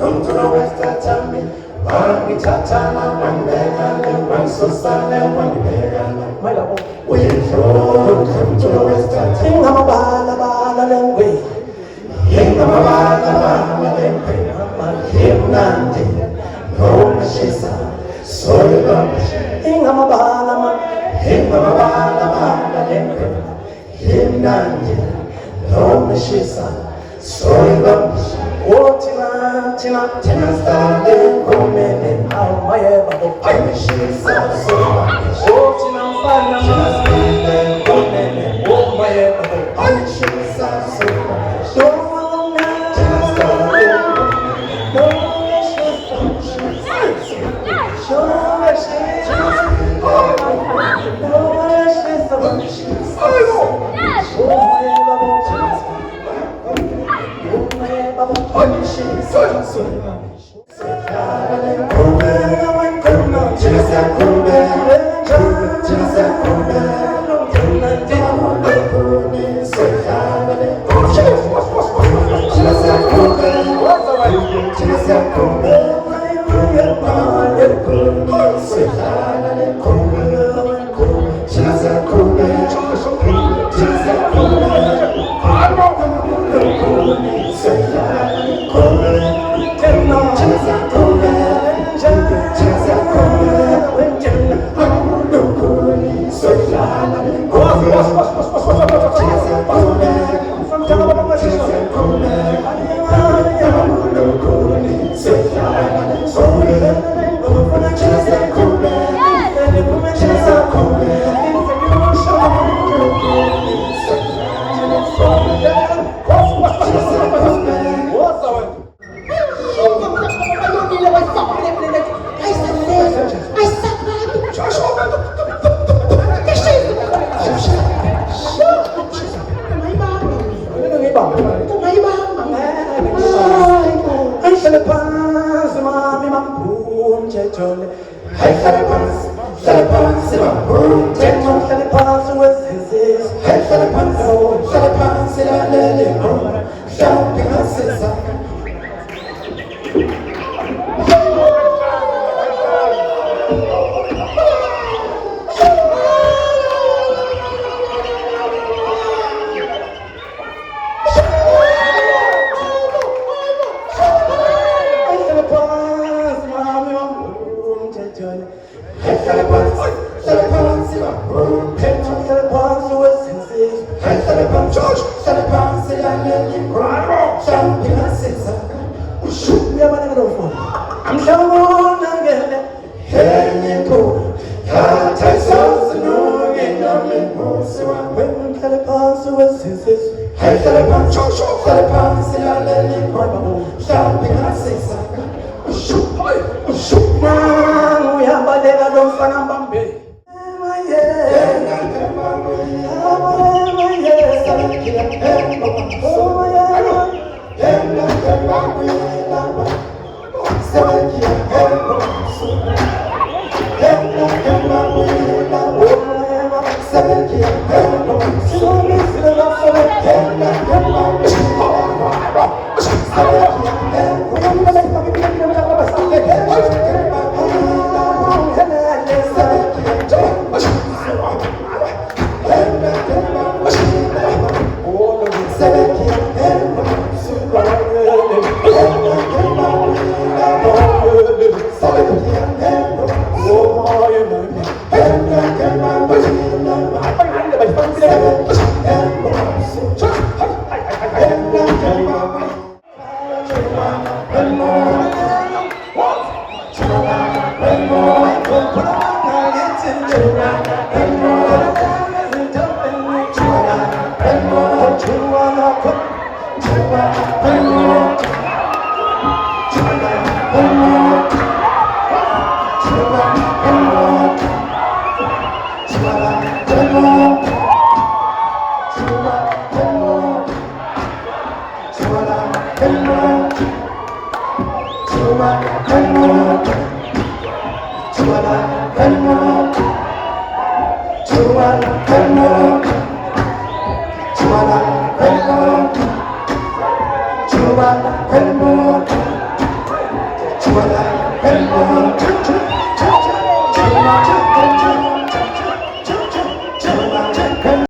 come to the west of Tammy. One we Tatana, one Begana, one Susana, one Begana. My love, we come to the west of Tammy. In Hamabala, Bala, Lengwe. In Hamabala, Bala, Lengwe. In Nandi, no Mashisa, sorry, in Hamabala, in Hamabala, Bala, Lengwe. In Nandi, no Mashisa, sorry, oh, Tina, started coming out my ever. I'm she's so oh, Tina, started coming out my ever. I'm she's so Tina, ชั่วใดเป็นผู้ถึง